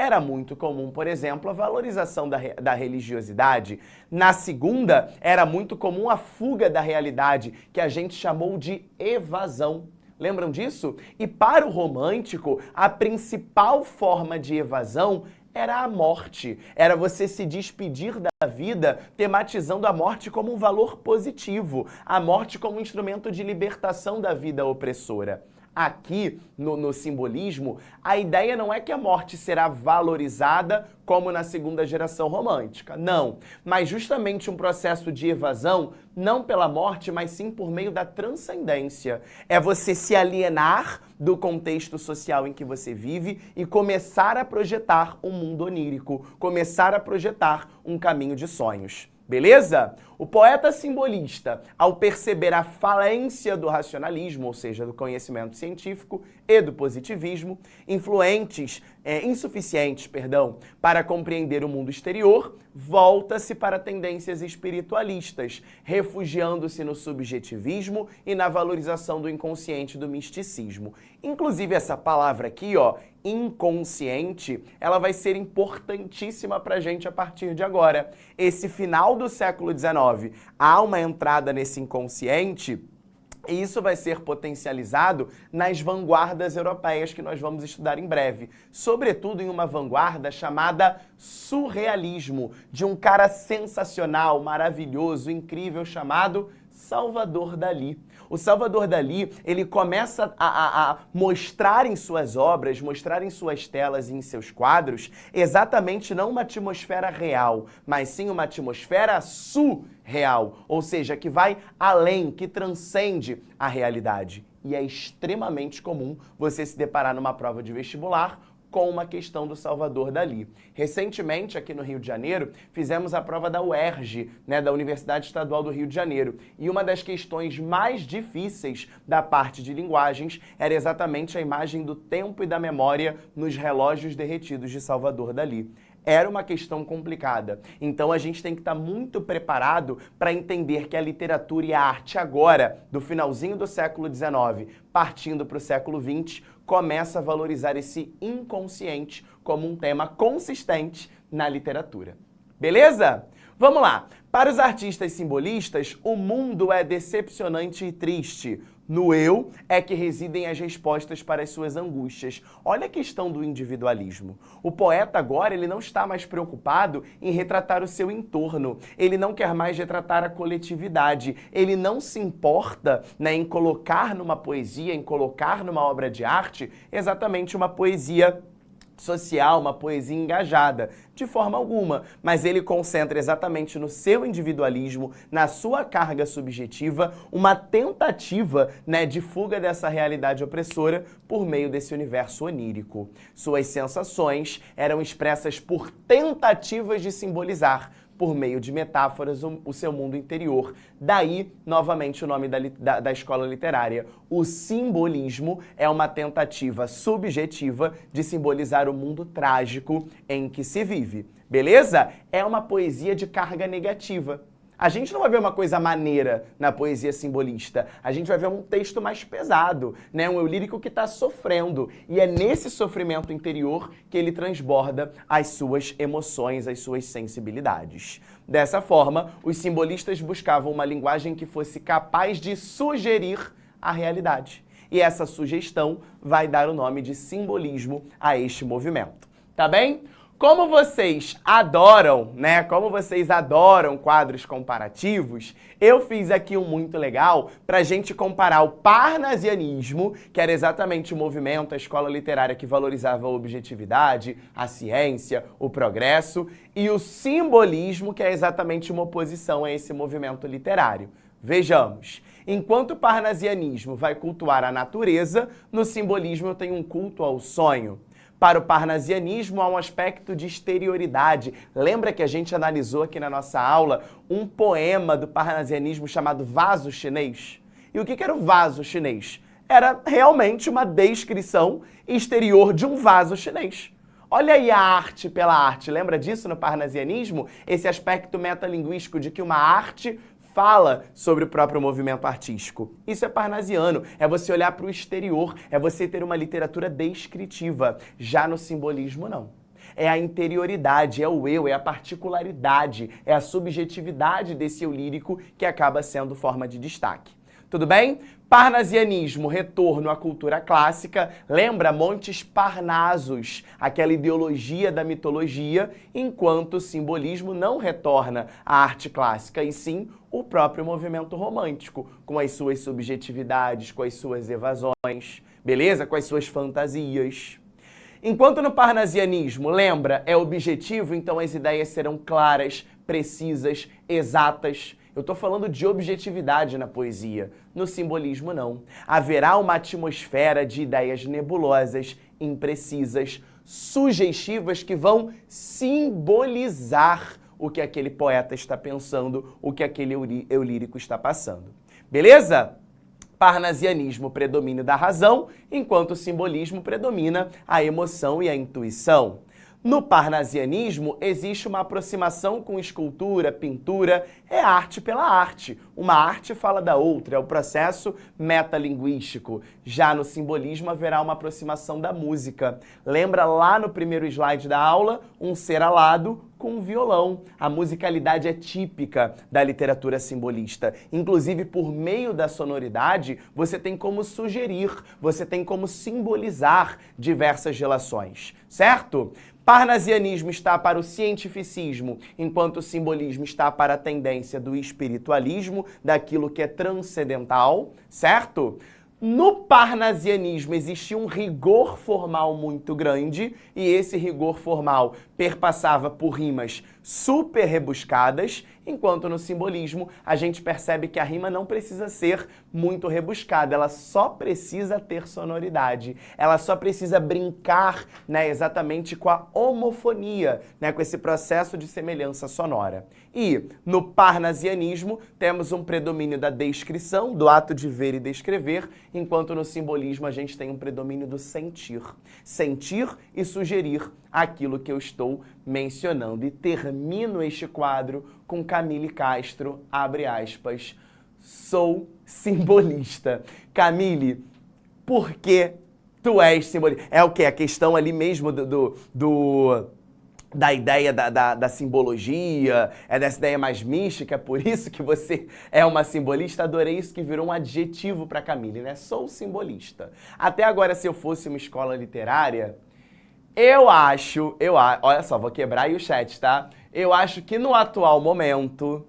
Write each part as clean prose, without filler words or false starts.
era muito comum, por exemplo, a valorização da religiosidade. Na segunda, era muito comum a fuga da realidade, que a gente chamou de evasão. Lembram disso? E para o romântico, a principal forma de evasão era a morte. Era você se despedir da vida, tematizando a morte como um valor positivo, a morte como um instrumento de libertação da vida opressora. Aqui, no simbolismo, a ideia não é que a morte será valorizada como na segunda geração romântica, não. Mas justamente um processo de evasão, não pela morte, mas sim por meio da transcendência. É você se alienar do contexto social em que você vive e começar a projetar um mundo onírico, começar a projetar um caminho de sonhos. Beleza? O poeta simbolista, ao perceber a falência do racionalismo, ou seja, do conhecimento científico e do positivismo, insuficientes, para compreender o mundo exterior, volta-se para tendências espiritualistas, refugiando-se no subjetivismo e na valorização do inconsciente do misticismo. Inclusive essa palavra aqui, ó, inconsciente, ela vai ser importantíssima para a gente a partir de agora. Esse final do século XIX, há uma entrada nesse inconsciente e isso vai ser potencializado nas vanguardas europeias que nós vamos estudar em breve. Sobretudo em uma vanguarda chamada surrealismo, de um cara sensacional, maravilhoso, incrível, chamado Salvador Dalí. O Salvador Dalí, ele começa a mostrar em suas obras, mostrar em suas telas e em seus quadros, exatamente não uma atmosfera real, mas sim uma atmosfera surreal, ou seja, que vai além, que transcende a realidade. E é extremamente comum você se deparar numa prova de vestibular com uma questão do Salvador Dalí. Recentemente, aqui no Rio de Janeiro, fizemos a prova da UERJ, da Universidade Estadual do Rio de Janeiro. E uma das questões mais difíceis da parte de linguagens era exatamente a imagem do tempo e da memória nos relógios derretidos de Salvador Dalí. Era uma questão complicada. Então a gente tem que estar muito preparado para entender que a literatura e a arte agora, do finalzinho do século XIX, partindo para o século XX, começa a valorizar esse inconsciente como um tema consistente na literatura. Beleza? Vamos lá. Para os artistas simbolistas, o mundo é decepcionante e triste. No eu é que residem as respostas para as suas angústias. Olha a questão do individualismo. O poeta agora, ele não está mais preocupado em retratar o seu entorno. Ele não quer mais retratar a coletividade. Ele não se importa, em colocar numa poesia, em colocar numa obra de arte, exatamente uma poesia social, uma poesia engajada, de forma alguma, mas ele concentra exatamente no seu individualismo, na sua carga subjetiva, uma tentativa, de fuga dessa realidade opressora por meio desse universo onírico. Suas sensações eram expressas por tentativas de simbolizar, por meio de metáforas, o seu mundo interior. Daí, novamente, o nome da escola literária. O simbolismo é uma tentativa subjetiva de simbolizar o mundo trágico em que se vive. Beleza? É uma poesia de carga negativa. A gente não vai ver uma coisa maneira na poesia simbolista, a gente vai ver um texto mais pesado, um eu lírico que está sofrendo. E é nesse sofrimento interior que ele transborda as suas emoções, as suas sensibilidades. Dessa forma, os simbolistas buscavam uma linguagem que fosse capaz de sugerir a realidade. E essa sugestão vai dar o nome de simbolismo a este movimento. Tá bem? Como vocês adoram, Como vocês adoram quadros comparativos, eu fiz aqui um muito legal para a gente comparar o parnasianismo, que era exatamente o movimento, a escola literária que valorizava a objetividade, a ciência, o progresso, e o simbolismo, que é exatamente uma oposição a esse movimento literário. Vejamos. Enquanto o parnasianismo vai cultuar a natureza, no simbolismo eu tenho um culto ao sonho. Para o parnasianismo, há um aspecto de exterioridade. Lembra que a gente analisou aqui na nossa aula um poema do parnasianismo chamado Vaso Chinês? E o que era o vaso chinês? Era realmente uma descrição exterior de um vaso chinês. Olha aí a arte pela arte. Lembra disso no parnasianismo? Esse aspecto metalinguístico de que uma arte fala sobre o próprio movimento artístico. Isso é parnasiano, é você olhar para o exterior, é você ter uma literatura descritiva. Já no simbolismo, não. É a interioridade, é o eu, é a particularidade, é a subjetividade desse eu lírico que acaba sendo forma de destaque. Tudo bem? Parnasianismo, retorno à cultura clássica, lembra Montes Parnasos, aquela ideologia da mitologia, enquanto o simbolismo não retorna à arte clássica, e sim o próprio movimento romântico, com as suas subjetividades, com as suas evasões, beleza? Com as suas fantasias. Enquanto no parnasianismo, lembra, é objetivo, então as ideias serão claras, precisas, exatas. Eu estou falando de objetividade na poesia. No simbolismo, não. Haverá uma atmosfera de ideias nebulosas, imprecisas, sugestivas que vão simbolizar o que aquele poeta está pensando, o que aquele eu lírico está passando. Beleza? Parnasianismo, predomínio da razão, enquanto o simbolismo predomina a emoção e a intuição. No parnasianismo, existe uma aproximação com escultura, pintura, é arte pela arte. Uma arte fala da outra, é o processo metalinguístico. Já no simbolismo, haverá uma aproximação da música. Lembra lá no primeiro slide da aula, um ser alado com um violão. A musicalidade é típica da literatura simbolista. Inclusive, por meio da sonoridade, você tem como sugerir, você tem como simbolizar diversas relações, certo? Parnasianismo está para o cientificismo, enquanto o simbolismo está para a tendência do espiritualismo, daquilo que é transcendental, certo? No parnasianismo existia um rigor formal muito grande e esse rigor formal perpassava por rimas super rebuscadas, enquanto no simbolismo a gente percebe que a rima não precisa ser muito rebuscada, ela só precisa ter sonoridade, ela só precisa brincar, né, exatamente com a homofonia, né, com esse processo de semelhança sonora. E no parnasianismo temos um predomínio da descrição, do ato de ver e descrever, enquanto no simbolismo a gente tem um predomínio do sentir. Sentir e sugerir aquilo que eu estou mencionando. E termino este quadro com Camille Castro, abre aspas, sou simbolista. Camille, por que tu és simbolista? É o quê? A questão ali mesmo da ideia da simbologia, é dessa ideia mais mística, é por isso que você é uma simbolista. Adorei isso que virou um adjetivo para Camille, né? Sou simbolista. Até agora, se eu fosse uma escola literária, olha só, vou quebrar aí o chat, tá? Eu acho que no atual momento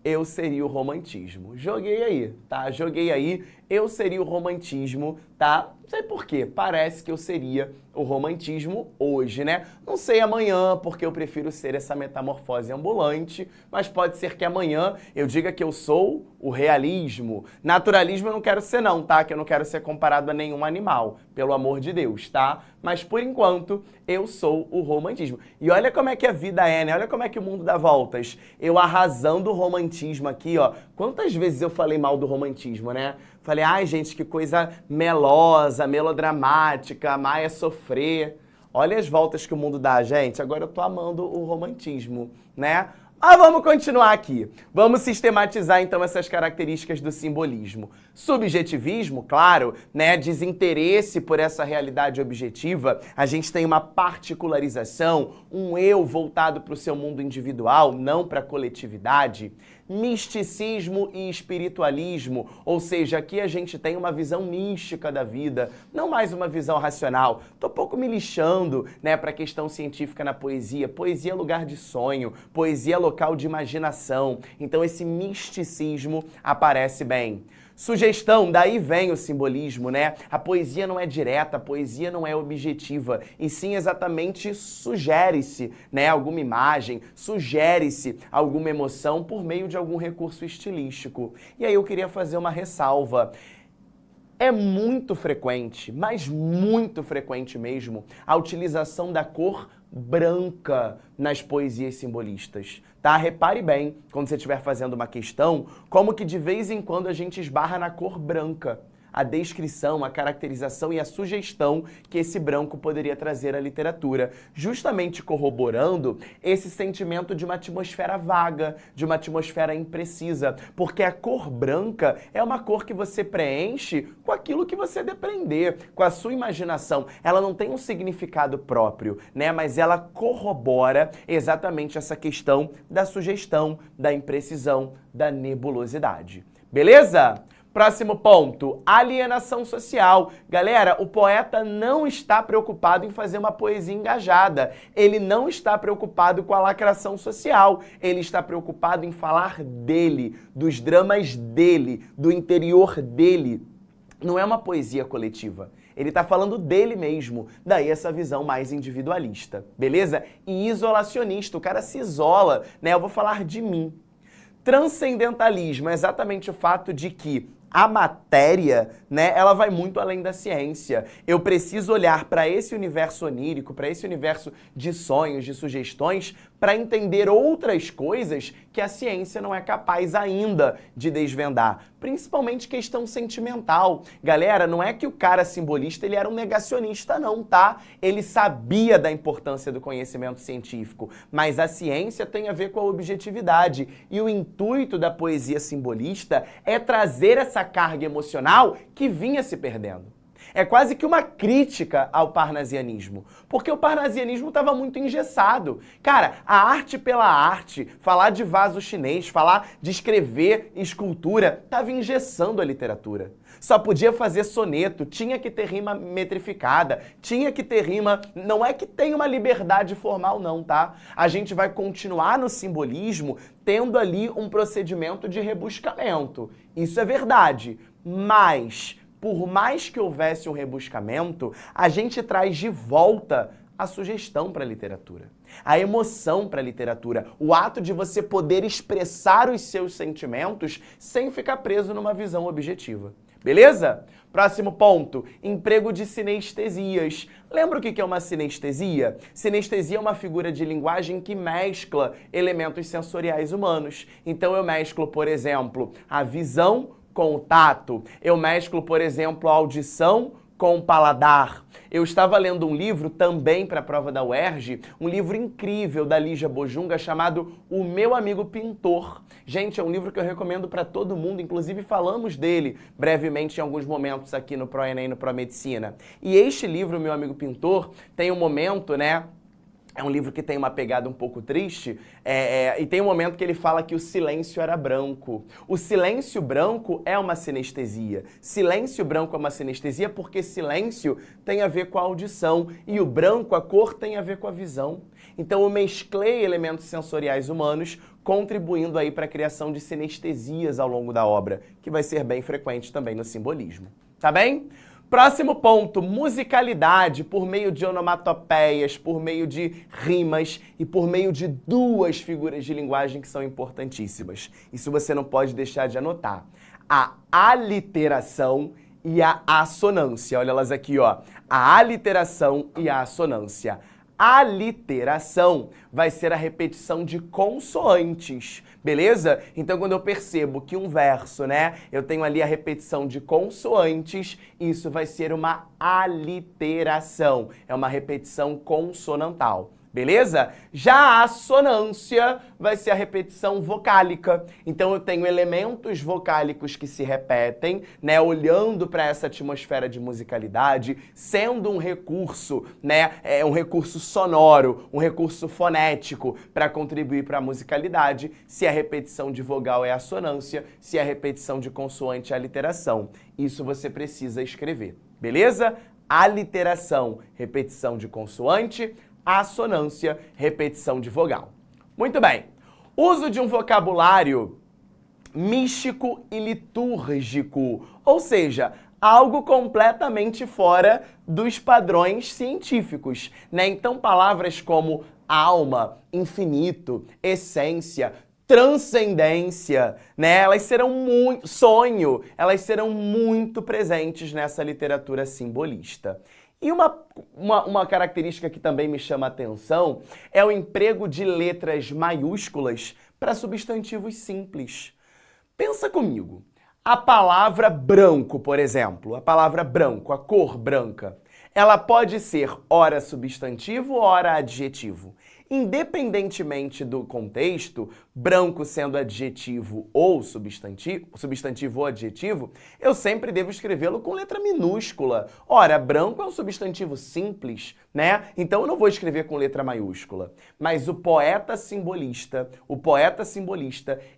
eu seria o romantismo. Joguei aí, tá? Joguei aí, eu seria o romantismo, tá? Não sei por quê, parece que eu seria o romantismo hoje, né? Não sei amanhã, porque eu prefiro ser essa metamorfose ambulante, mas pode ser que amanhã eu diga que eu sou o realismo. Naturalismo eu não quero ser não, tá? Que eu não quero ser comparado a nenhum animal, pelo amor de Deus, tá? Mas por enquanto eu sou o romantismo. E olha como é que a vida é, né? Olha como é que o mundo dá voltas. Eu arrasando o romantismo aqui, ó. Quantas vezes eu falei mal do romantismo, né? Falei, ai gente, que coisa melosa, melodramática, amar é sofrer. Olha as voltas que o mundo dá, gente. Agora eu tô amando o romantismo, né? Mas vamos continuar aqui. Vamos sistematizar então essas características do simbolismo. Subjetivismo, claro, né? Desinteresse por essa realidade objetiva. A gente tem uma particularização, um eu voltado para o seu mundo individual, não para a coletividade. Misticismo e espiritualismo, ou seja, aqui a gente tem uma visão mística da vida, não mais uma visão racional. Tô pouco me lixando, né, para a questão científica na poesia. Poesia é lugar de sonho, poesia é local de imaginação. Então esse misticismo aparece bem. Sugestão, daí vem o simbolismo, né? A poesia não é direta, a poesia não é objetiva, e sim exatamente sugere-se, né, alguma imagem, sugere-se alguma emoção por meio de algum recurso estilístico. E aí eu queria fazer uma ressalva. É muito frequente, mas muito frequente mesmo, a utilização da cor branca nas poesias simbolistas, tá? Repare bem, quando você estiver fazendo uma questão, como que de vez em quando a gente esbarra na cor branca. a descrição, a caracterização e a sugestão que esse branco poderia trazer à literatura, justamente corroborando esse sentimento de uma atmosfera vaga, de uma atmosfera imprecisa, porque a cor branca é uma cor que você preenche com aquilo que você depreender, com a sua imaginação. Ela não tem um significado próprio, né? Mas ela corrobora exatamente essa questão da sugestão, da imprecisão, da nebulosidade. Beleza? Próximo ponto, alienação social. Galera, o poeta não está preocupado em fazer uma poesia engajada. Ele não está preocupado com a lacração social. Ele está preocupado em falar dele, dos dramas dele, do interior dele. Não é uma poesia coletiva. Ele está falando dele mesmo, daí essa visão mais individualista, beleza? E isolacionista, o cara se isola, né? Eu vou falar de mim. Transcendentalismo é exatamente o fato de que a matéria, né, ela vai muito além da ciência. Eu preciso olhar para esse universo onírico, para esse universo de sonhos, de sugestões, para entender outras coisas que a ciência não é capaz ainda de desvendar. Principalmente questão sentimental. Galera, não é que o cara simbolista ele era um negacionista não, tá? Ele sabia da importância do conhecimento científico, mas a ciência tem a ver com a objetividade. E o intuito da poesia simbolista é trazer essa carga emocional que vinha se perdendo. É quase que uma crítica ao parnasianismo, porque o parnasianismo estava muito engessado. Cara, a arte pela arte, falar de vaso chinês, falar de escrever escultura, estava engessando a literatura. Só podia fazer soneto, tinha que ter rima metrificada, tinha que ter rima... Não é que tem uma liberdade formal não, tá? A gente vai continuar no simbolismo tendo ali um procedimento de rebuscamento. Isso é verdade, mas... Por mais que houvesse um rebuscamento, a gente traz de volta a sugestão para a literatura, a emoção para a literatura, o ato de você poder expressar os seus sentimentos sem ficar preso numa visão objetiva. Beleza? Próximo ponto, emprego de sinestesias. Lembra o que é uma sinestesia? Sinestesia é uma figura de linguagem que mescla elementos sensoriais humanos. Então eu mesclo, por exemplo, a visão com o tato. Eu mesclo, por exemplo, a audição com o paladar. Eu estava lendo um livro também para a prova da UERJ, um livro incrível da Lígia Bojunga chamado O Meu Amigo Pintor. Gente, é um livro que eu recomendo para todo mundo, inclusive falamos dele brevemente em alguns momentos aqui no ProEnem e no ProMedicina. E este livro, O Meu Amigo Pintor, tem um momento, né? É um livro que tem uma pegada um pouco triste, e tem um momento que ele fala que o silêncio era branco. O silêncio branco é uma sinestesia. Silêncio branco é uma sinestesia porque silêncio tem a ver com a audição e o branco, a cor, tem a ver com a visão. Então eu mesclei elementos sensoriais humanos, contribuindo aí para a criação de sinestesias ao longo da obra, que vai ser bem frequente também no simbolismo. Tá bem? Próximo ponto, musicalidade por meio de onomatopeias, por meio de rimas e por meio de duas figuras de linguagem que são importantíssimas. Isso você não pode deixar de anotar. A aliteração e a assonância. Olha elas aqui, ó. A aliteração e a assonância. A literação vai ser a repetição de consoantes, beleza? Então, quando eu percebo que um verso, né, eu tenho ali a repetição de consoantes, isso vai ser uma aliteração, é uma repetição consonantal. Beleza? Já a assonância vai ser a repetição vocálica. Então eu tenho elementos vocálicos que se repetem, né, olhando para essa atmosfera de musicalidade, sendo um recurso, né, um recurso sonoro, um recurso fonético para contribuir para a musicalidade, se a repetição de vogal é a assonância, se a repetição de consoante é a literação. Isso você precisa escrever. Beleza? Aliteração, repetição de consoante, assonância, repetição de vogal. Muito bem. Uso de um vocabulário místico e litúrgico, ou seja, algo completamente fora dos padrões científicos, né? Então, palavras como alma, infinito, essência, transcendência, né? Elas serão muito... sonho, elas serão muito presentes nessa literatura simbolista. E uma característica que também me chama a atenção é o emprego de letras maiúsculas para substantivos simples. Pensa comigo, A palavra branco, por exemplo, a palavra branco, a cor branca, ela pode ser ora substantivo, ora adjetivo. Independentemente do contexto, branco sendo adjetivo ou substantivo ou adjetivo, eu sempre devo escrevê-lo com letra minúscula. Ora, branco é um substantivo simples, né? Então eu não vou escrever com letra maiúscula. Mas o poeta simbolista,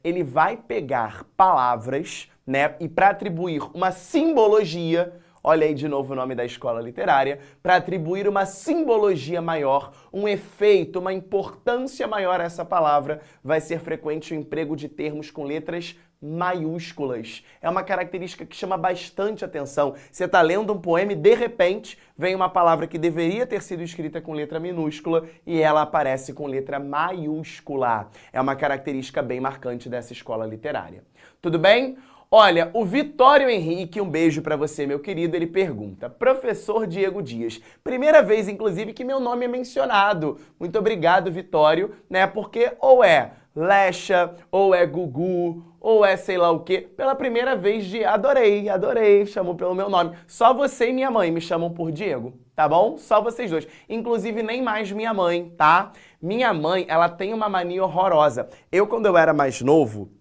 ele vai pegar palavras, né, e para atribuir uma simbologia. Olha aí de novo o nome da escola literária, para atribuir uma simbologia maior, um efeito, uma importância maior a essa palavra, vai ser frequente o emprego de termos com letras maiúsculas. É uma característica que chama bastante atenção. Você está lendo um poema e, de repente, vem uma palavra que deveria ter sido escrita com letra minúscula e ela aparece com letra maiúscula. É uma característica bem marcante dessa escola literária. Tudo bem? Olha, o Vitório Henrique, um beijo pra você, meu querido, ele pergunta: Professor Diego Dias, primeira vez, inclusive, que meu nome é mencionado. Muito obrigado, Vitório, né? Porque ou é Lecha, ou é Gugu, ou é sei lá o quê. Pela primeira vez, adorei, chamou pelo meu nome. Só você e minha mãe me chamam por Diego, tá bom? Só vocês dois. Inclusive, nem mais minha mãe, tá? Minha mãe, ela tem uma mania horrorosa. Quando eu era mais novo,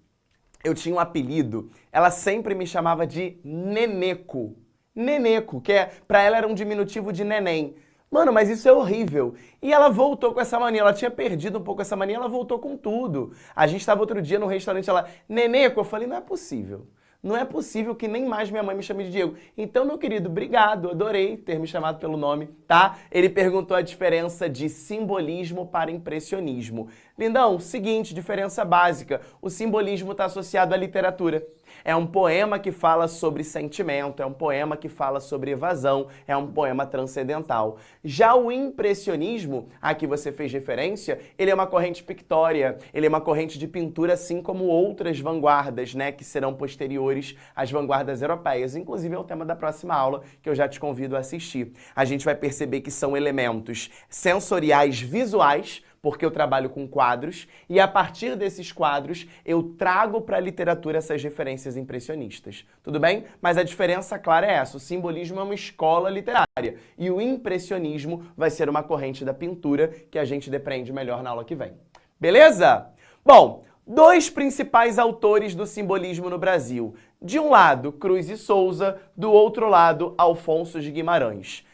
eu tinha um apelido, ela sempre me chamava de Neneco. Neneco, que pra ela era um diminutivo de neném. Mano, mas isso é horrível. E ela voltou com essa mania, ela tinha perdido um pouco essa mania, ela voltou com tudo. A gente estava outro dia no restaurante, ela, Neneco, eu falei, não é possível. Não é possível que nem mais minha mãe me chame de Diego. Então, meu querido, obrigado, adorei ter me chamado pelo nome, tá? Ele perguntou a diferença de simbolismo para impressionismo. Lindão, seguinte, diferença básica. O simbolismo está associado à literatura. É um poema que fala sobre sentimento, é um poema que fala sobre evasão, é um poema transcendental. Já o impressionismo, a que você fez referência, ele é uma corrente pictória, ele é uma corrente de pintura, assim como outras vanguardas, né, que serão posteriores às vanguardas europeias. Inclusive é o tema da próxima aula, que eu já te convido a assistir. A gente vai perceber que são elementos sensoriais visuais, porque eu trabalho com quadros, e a partir desses quadros eu trago para a literatura essas referências impressionistas. Tudo bem? Mas a diferença clara é essa, o simbolismo é uma escola literária, e o impressionismo vai ser uma corrente da pintura que a gente depreende melhor na aula que vem. Beleza? Bom, dois principais autores do simbolismo no Brasil. De um lado, Cruz e Souza, do outro lado, Alfonso de Guimarães.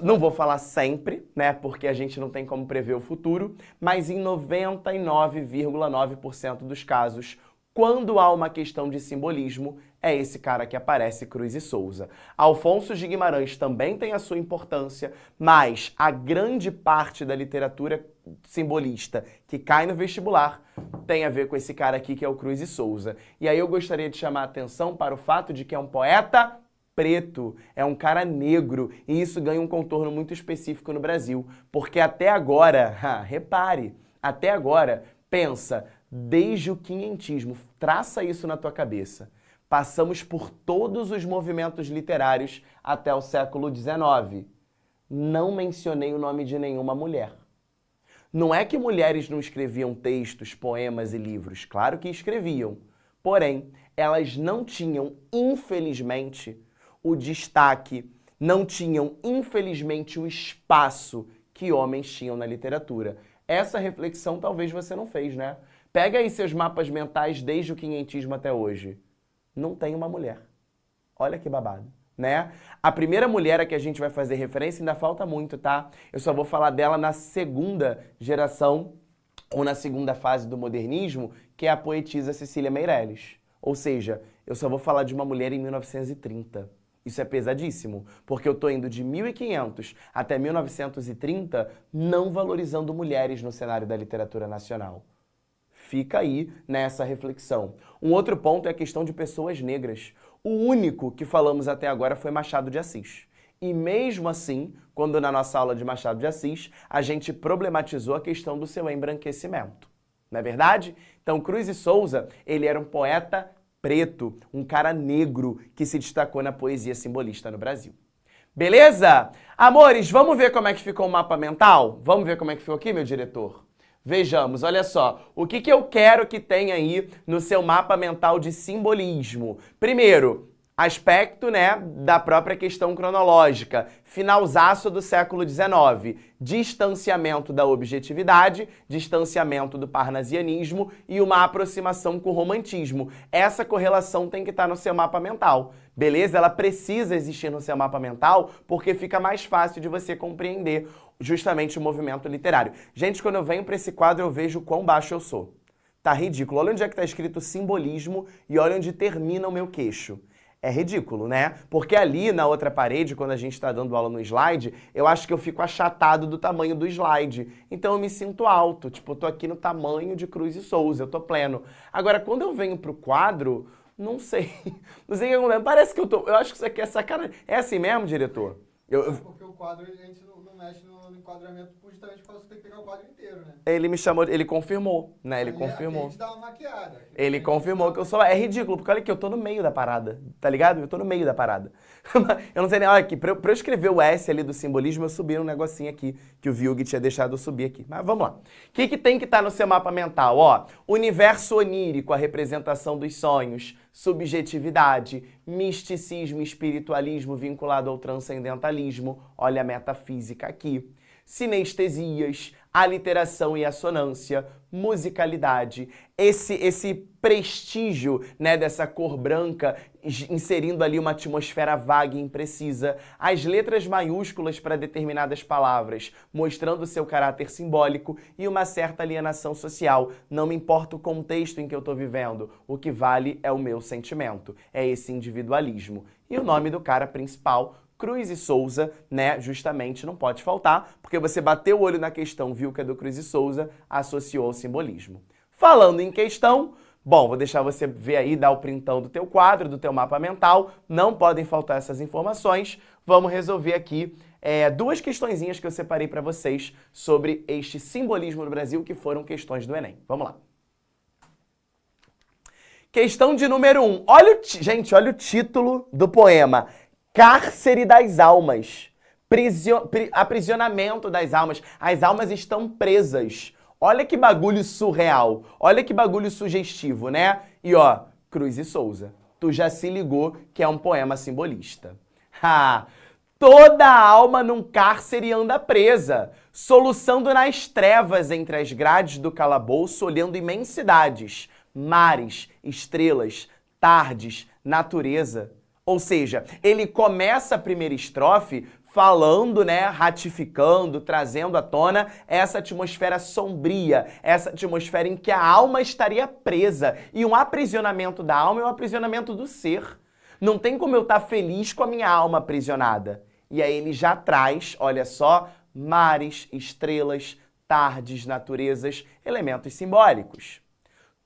Não vou falar sempre, né, porque a gente não tem como prever o futuro, mas em 99,9% dos casos, quando há uma questão de simbolismo, é esse cara que aparece, Cruz e Souza. Alfonso de Guimarães também tem a sua importância, mas a grande parte da literatura simbolista que cai no vestibular tem a ver com esse cara aqui, que é o Cruz e Souza. E aí eu gostaria de chamar a atenção para o fato de que é um poeta preto, é um cara negro, e isso ganha um contorno muito específico no Brasil, porque até agora, repare, até agora, pensa, desde o quinhentismo, traça isso na tua cabeça, passamos por todos os movimentos literários até o século XIX. Não mencionei o nome de nenhuma mulher. Não é que mulheres não escreviam textos, poemas e livros, claro que escreviam, porém, elas não tinham, infelizmente, o destaque, não tinham, infelizmente, o espaço que homens tinham na literatura. Essa reflexão talvez você não fez, né? Pega aí seus mapas mentais desde o quinhentismo até hoje. Não tem uma mulher. Olha que babado, né? A primeira mulher a que a gente vai fazer referência ainda falta muito, tá? Eu só vou falar dela na segunda geração, ou na segunda fase do modernismo, que é a poetisa Cecília Meirelles. Ou seja, eu só vou falar de uma mulher em 1930. Isso é pesadíssimo, porque eu estou indo de 1500 até 1930 não valorizando mulheres no cenário da literatura nacional. Fica aí nessa reflexão. Um outro ponto é a questão de pessoas negras. O único que falamos até agora foi Machado de Assis. E mesmo assim, quando na nossa aula de Machado de Assis, a gente problematizou a questão do seu embranquecimento. Não é verdade? Então, Cruz e Souza, ele era um poeta preto, um cara negro que se destacou na poesia simbolista no Brasil. Beleza? Amores, vamos ver como é que ficou o mapa mental? Vamos ver como é que ficou aqui, meu diretor? Vejamos, olha só, o que eu quero que tenha aí no seu mapa mental de simbolismo? Primeiro, aspecto, né, da própria questão cronológica, finalzaço do século XIX, distanciamento da objetividade, distanciamento do parnasianismo e uma aproximação com o romantismo. Essa correlação tem que estar no seu mapa mental, beleza? Ela precisa existir no seu mapa mental porque fica mais fácil de você compreender justamente o movimento literário. Gente, quando eu venho para esse quadro eu vejo o quão baixo eu sou. Tá ridículo. Olha onde é que tá escrito simbolismo e olha onde termina o meu queixo. É ridículo, né? Porque ali na outra parede, quando a gente está dando aula no slide, eu acho que eu fico achatado do tamanho do slide. Então eu me sinto alto, tipo, eu tô aqui no tamanho de Cruz e Souza, eu tô pleno. Agora, quando eu venho pro quadro, não sei. Não sei o que acontece. Parece que eu tô... Eu acho que isso aqui é sacanagem. É assim mesmo, diretor? Porque o quadro, a gente não mexe no enquadramento justamente porque você tem que pegar o quadro inteiro, né? Ele me chamou, ele confirmou, né? Ele Aqui confirmou. a gente dá uma maquiada. Ele confirmou que eu sou... É ridículo, porque olha aqui, eu tô no meio da parada, tá ligado? Eu tô no meio da parada. Eu não sei nem... Olha aqui, pra eu escrever o S ali do simbolismo, eu subi um negocinho aqui, que o Vilg tinha deixado eu subir aqui. Mas vamos lá. O que tem que estar no seu mapa mental? Ó, universo onírico, a representação dos sonhos, subjetividade, misticismo, espiritualismo vinculado ao transcendentalismo. Olha a metafísica aqui. Sinestesias, aliteração e assonância, musicalidade, esse prestígio, né, dessa cor branca, inserindo ali uma atmosfera vaga e imprecisa, as letras maiúsculas para determinadas palavras, mostrando seu caráter simbólico e uma certa alienação social. Não me importa o contexto em que eu estou vivendo, o que vale é o meu sentimento, é esse individualismo. E o nome do cara principal, Cruz e Souza, né, justamente não pode faltar, porque você bateu o olho na questão, viu que é do Cruz e Souza, associou ao simbolismo. Falando em questão, bom, vou deixar você ver aí, dar o printão do teu quadro, do teu mapa mental, não podem faltar essas informações. Vamos resolver aqui duas questõezinhas que eu separei para vocês sobre este simbolismo no Brasil, que foram questões do Enem. Vamos lá. Questão de número 1. Gente, olha o título do poema. Cárcere das almas, aprisionamento das almas, as almas estão presas. Olha que bagulho surreal, olha que bagulho sugestivo, né? E ó, Cruz e Souza, tu já se ligou que é um poema simbolista. Toda alma num cárcere anda presa, soluçando nas trevas entre as grades do calabouço, olhando imensidades, mares, estrelas, tardes, natureza. Ou seja, ele começa a primeira estrofe falando, né, ratificando, trazendo à tona essa atmosfera sombria, essa atmosfera em que a alma estaria presa. E um aprisionamento da alma é um aprisionamento do ser. Não tem como eu estar feliz com a minha alma aprisionada. E aí ele já traz, olha só, mares, estrelas, tardes, naturezas, elementos simbólicos.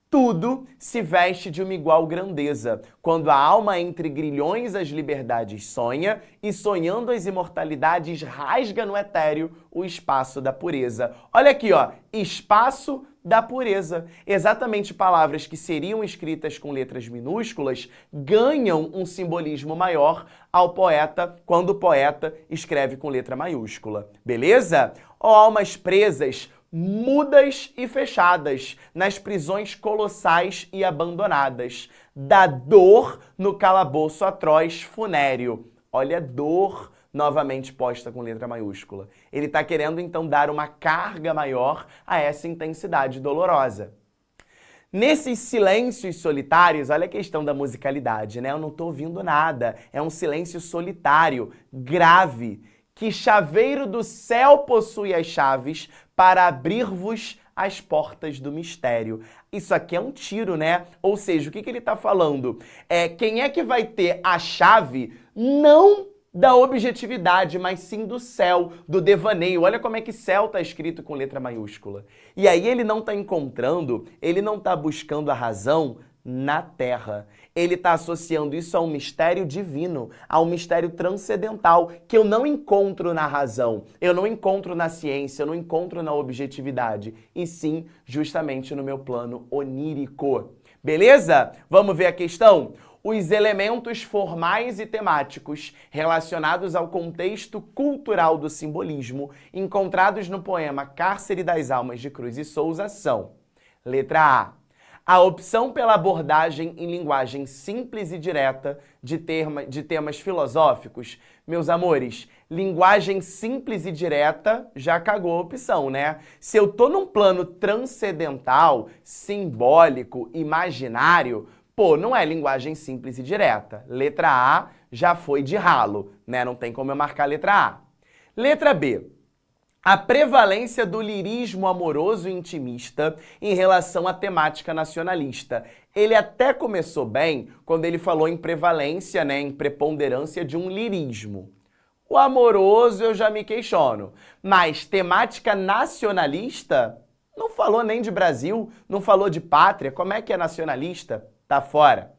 Tudo se veste de uma igual grandeza, quando a alma entre grilhões as liberdades sonha e sonhando as imortalidades rasga no etéreo o espaço da pureza. Olha aqui, ó, espaço da pureza. Exatamente palavras que seriam escritas com letras minúsculas ganham um simbolismo maior ao poeta quando o poeta escreve com letra maiúscula. Beleza? Ó, almas presas, mudas e fechadas, nas prisões colossais e abandonadas, da dor no calabouço atroz funéreo. Olha a dor novamente posta com letra maiúscula. Ele está querendo, então, dar uma carga maior a essa intensidade dolorosa. Nesses silêncios solitários, olha a questão da musicalidade, né? Eu não estou ouvindo nada. É um silêncio solitário, grave. Que chaveiro do céu possui as chaves para abrir-vos as portas do mistério. Isso aqui é um tiro, né? Ou seja, o que ele está falando? Quem é que vai ter a chave não da objetividade, mas sim do céu, do devaneio. Olha como é que céu está escrito com letra maiúscula. E aí ele não está encontrando, ele não está buscando a razão na Terra. Ele está associando isso a um mistério divino, a um mistério transcendental, que eu não encontro na razão, eu não encontro na ciência, eu não encontro na objetividade, e sim justamente no meu plano onírico. Beleza? Vamos ver a questão? os elementos formais e temáticos relacionados ao contexto cultural do simbolismo encontrados no poema Cárcere das Almas de Cruz e Souza são: letra A opção pela abordagem em linguagem simples e direta de temas filosóficos. Meus amores, linguagem simples e direta já cagou a opção, né? Se eu tô num plano transcendental, simbólico, imaginário, pô, não é linguagem simples e direta. Letra A já foi de ralo, né? Não tem como eu marcar a letra A. Letra B. A prevalência do lirismo amoroso e intimista em relação à temática nacionalista. Ele até começou bem quando ele falou em prevalência, né, em preponderância de um lirismo. O amoroso eu já me questiono, mas temática nacionalista? Não falou nem de Brasil, não falou de pátria, como é que é nacionalista? Tá fora.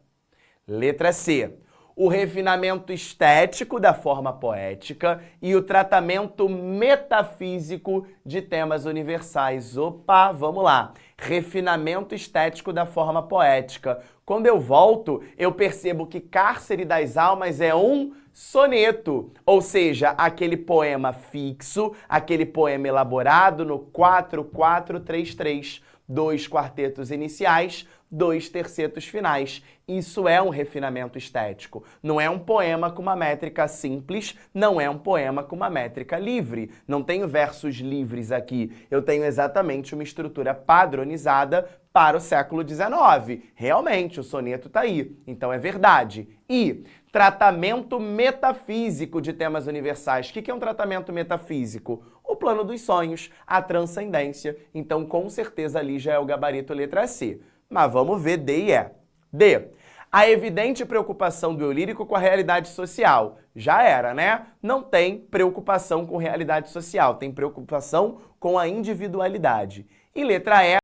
Letra C. O refinamento estético da forma poética e o tratamento metafísico de temas universais. Opa, vamos lá. Refinamento estético da forma poética. Quando eu volto, eu percebo que Cárcere das Almas é um soneto, ou seja, aquele poema fixo, aquele poema elaborado no 4-4-3-3. 2 quartetos iniciais, 2 tercetos finais. Isso é um refinamento estético. Não é um poema com uma métrica simples, não é um poema com uma métrica livre. Não tenho versos livres aqui. Eu tenho exatamente uma estrutura padronizada para o século XIX. Realmente, o soneto está aí. Então é verdade. E tratamento metafísico de temas universais. O que é um tratamento metafísico? O plano dos sonhos, a transcendência. Então, com certeza, ali já é o gabarito letra C. Mas vamos ver D e E. D. A evidente preocupação do eu lírico com a realidade social. Já era, né? Não tem preocupação com realidade social, tem preocupação com a individualidade. E letra E.